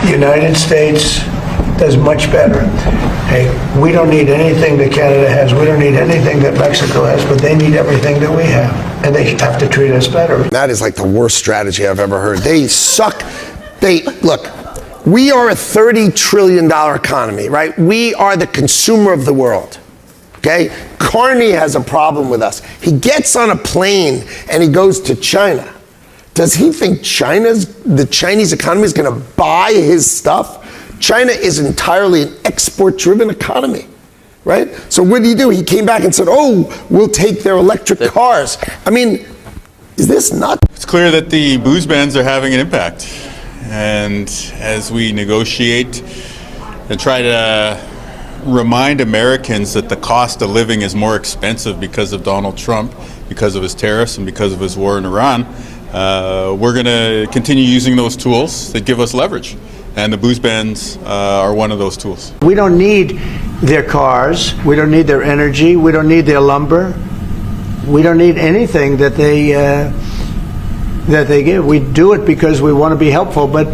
United States does much better. Hey, we don't need anything that Canada has. We don't need anything that Mexico has, but they need everything that we have. And they have to treat us better. That is like the worst strategy I've ever heard. They suck. Look, we are a $30 trillion economy, right? We are the consumer of the world. Okay? Carney has a problem with us. He gets on a plane and he goes to China. Does he think the Chinese economy is going to buy his stuff? China is entirely an export-driven economy, right? So what did he do? He came back and said, oh, we'll take their electric cars. I mean, is this nuts? It's clear that the booze bans are having an impact. And as we negotiate and try to remind Americans that the cost of living is more expensive because of Donald Trump, because of his tariffs, and because of his war in Iran, we're going to continue using those tools that give us leverage. And the booze bans are one of those tools. We don't need their cars. We don't need their energy. We don't need their lumber. We don't need anything that they give. We do it because we want to be helpful, but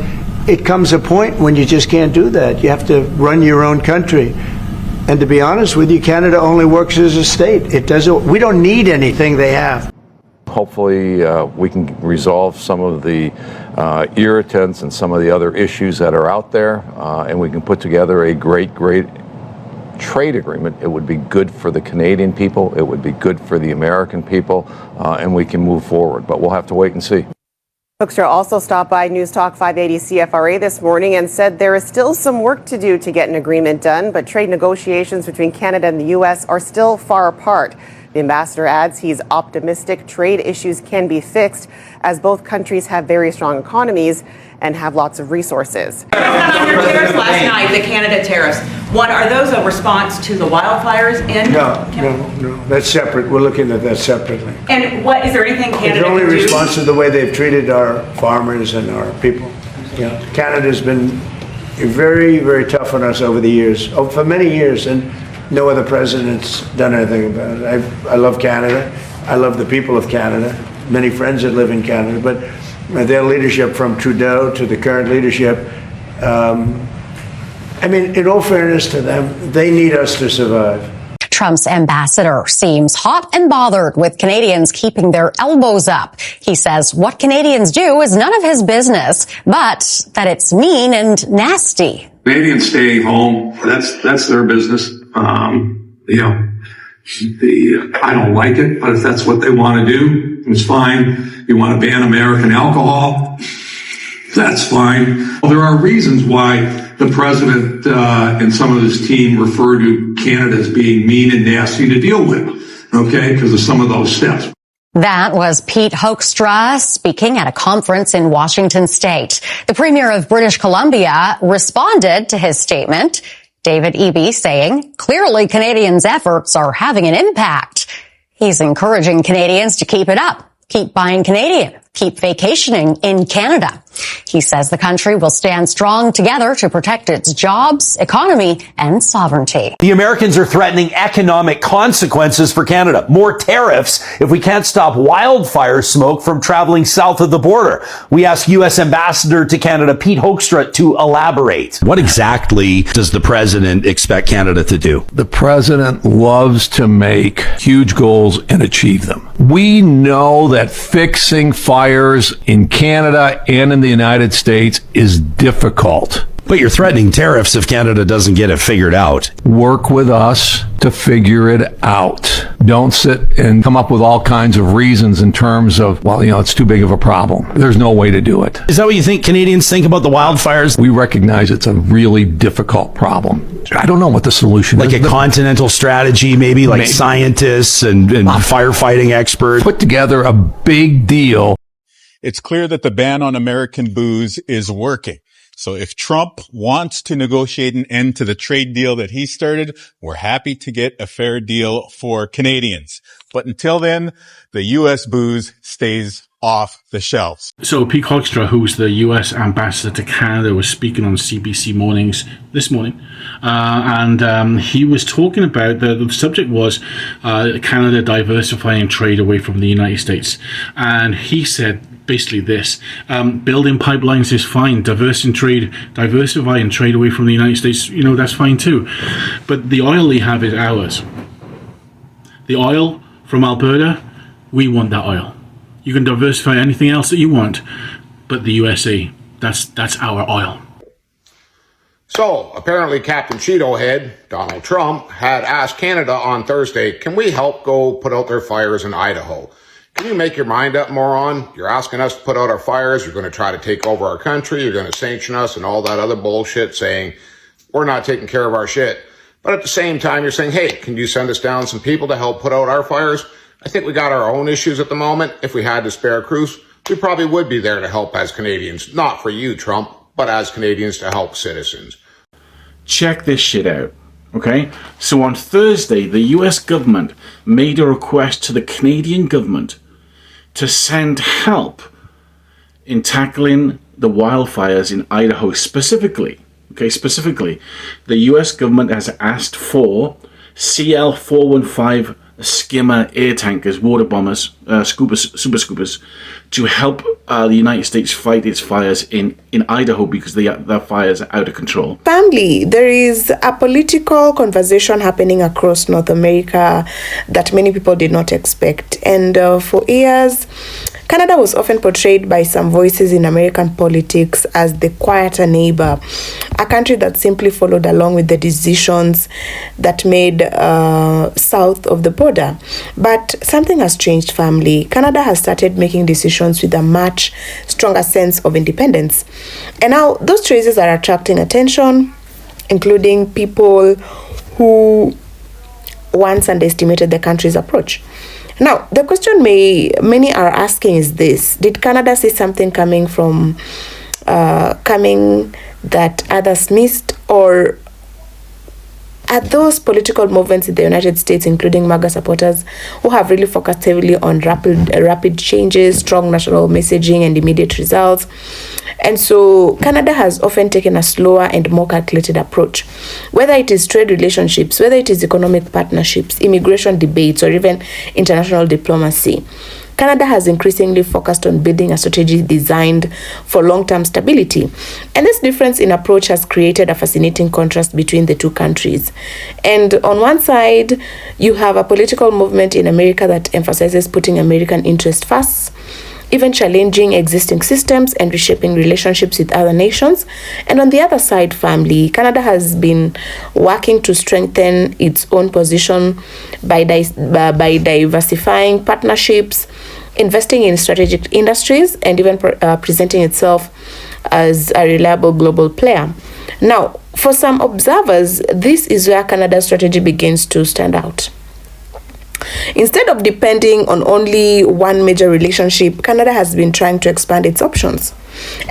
it comes a point when you just can't do that. You have to run your own country. And to be honest with you, Canada only works as a state. It doesn't. We don't need anything they have. Hopefully we can resolve some of the irritants and some of the other issues that are out there, and we can put together a great trade agreement. It would be good for the Canadian people, it would be good for the American people, and we can move forward. But we'll have to wait and see. Hoekstra also stopped by News Talk 580 CFRA this morning and said there is still some work to do to get an agreement done, but trade negotiations between Canada and the U.S. are still far apart. The ambassador adds he's optimistic trade issues can be fixed as both countries have very strong economies and have lots of resources. On your tariffs last night, the Canada tariffs, are those a response to the wildfires in Canada? No, that's separate. We're looking at that separately. And is there anything Canada It's only can do? response to the way they've treated our farmers and our people. Yeah, Canada's been very, very tough on us over the years, for many years, and no other president's done anything about it. I love Canada. I love the people of Canada. Many friends that live in Canada, but their leadership from Trudeau to the current leadership, I mean, in all fairness to them, they need us to survive. Trump's ambassador seems hot and bothered with Canadians keeping their elbows up. He says what Canadians do is none of his business, but that it's mean and nasty. Canadians stay home. That's their business. I don't like it, but if that's what they want to do, it's fine. You want to ban American alcohol? That's fine. Well, there are reasons why the president and some of his team refer to Canada as being mean and nasty to deal with, okay, because of some of those steps. That was Pete Hoekstra speaking at a conference in Washington State. The Premier of British Columbia responded to his statement, David Eby saying, clearly Canadians' efforts are having an impact. He's encouraging Canadians to keep it up, keep buying Canadian, keep vacationing in Canada. He says the country will stand strong together to protect its jobs, economy, and sovereignty. The Americans are threatening economic consequences for Canada. More tariffs if we can't stop wildfire smoke from traveling south of the border. We ask U.S. Ambassador to Canada, Pete Hoekstra, to elaborate. What exactly does the president expect Canada to do? The president loves to make huge goals and achieve them. We know that fixing fires in Canada and in the United States is difficult. But you're threatening tariffs if Canada doesn't get it figured out. Work with us to figure it out. Don't sit and come up with all kinds of reasons in terms of, it's too big of a problem. There's no way to do it. Is that what you think Canadians think about the wildfires? We recognize it's a really difficult problem. I don't know what the solution is. Like a continental strategy, maybe scientists and firefighting experts. Put together a big deal. It's clear that the ban on American booze is working. So if Trump wants to negotiate an end to the trade deal that he started, we're happy to get a fair deal for Canadians. But until then, the U.S. booze stays off the shelves. So Pete Hoekstra, who's the U.S. ambassador to Canada, was speaking on CBC Mornings this morning. And he was talking about, the subject was Canada diversifying trade away from the United States. And he said basically this. Building pipelines is fine. Diversify and trade away from the United States, that's fine too. But the oil they have is ours. The oil from Alberta, we want that oil. You can diversify anything else that you want, but the USA, that's our oil. So, apparently Captain Cheeto Head, Donald Trump, had asked Canada on Thursday, can we help go put out their fires in Idaho? Can you make your mind up, moron? You're asking us to put out our fires, you're going to try to take over our country, you're going to sanction us and all that other bullshit saying we're not taking care of our shit. But at the same time, you're saying, hey, can you send us down some people to help put out our fires? I think we got our own issues at the moment. If we had to spare crews, we probably would be there to help as Canadians. Not for you, Trump, but as Canadians to help citizens. Check this shit out, okay? So on Thursday, the US government made a request to the Canadian government to send help in tackling the wildfires in Idaho specifically. Okay, specifically, the US government has asked for CL-415 skimmer air tankers, water bombers, super scoopers, to help the United States fight its fires in Idaho because the fires are out of control. Family, there is a political conversation happening across North America that many people did not expect. And for years, Canada was often portrayed by some voices in American politics as the quieter neighbor, a country that simply followed along with the decisions that made south of the border. But something has changed, family. Canada has started making decisions with a much stronger sense of independence. And now those choices are attracting attention, including people who once underestimated the country's approach. Now, the question many are asking is this: did Canada see something coming that others missed, or are those political movements in the United States, including MAGA supporters, who have really focused heavily on rapid changes, strong national messaging, and immediate results? And so Canada has often taken a slower and more calculated approach. Whether it is trade relationships, whether it is economic partnerships, immigration debates, or even international diplomacy, Canada has increasingly focused on building a strategy designed for long-term stability. And this difference in approach has created a fascinating contrast between the two countries. And on one side, you have a political movement in America that emphasizes putting American interests first, even challenging existing systems and reshaping relationships with other nations. And on the other side, family, Canada has been working to strengthen its own position by diversifying partnerships, investing in strategic industries, and even presenting itself as a reliable global player. Now, for some observers, this is where Canada's strategy begins to stand out. Instead of depending on only one major relationship, Canada has been trying to expand its options.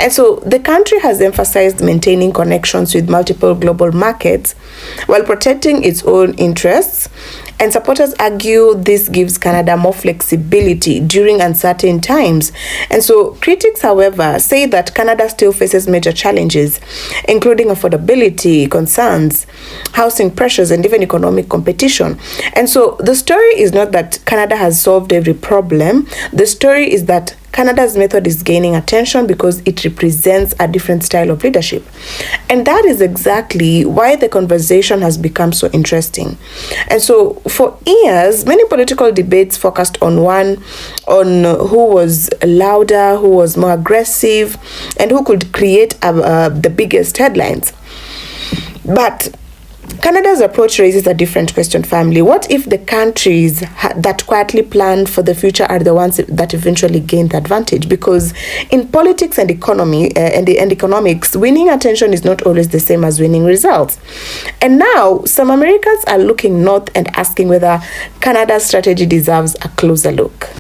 And so the country has emphasized maintaining connections with multiple global markets while protecting its own interests. And supporters argue this gives Canada more flexibility during uncertain times. And so critics, however, say that Canada still faces major challenges, including affordability concerns, housing pressures, and even economic competition. And so the story is not that Canada has solved every problem. The story is that Canada's method is gaining attention because it represents a different style of leadership. And that is exactly why the conversation has become so interesting. And so for years, many political debates focused on who was louder, who was more aggressive, and who could create the biggest headlines. But Canada's approach raises a different question, family. What if the countries that quietly planned for the future are the ones that eventually gain the advantage? Because in politics and economy and economics, winning attention is not always the same as winning results. And now, some Americans are looking north and asking whether Canada's strategy deserves a closer look.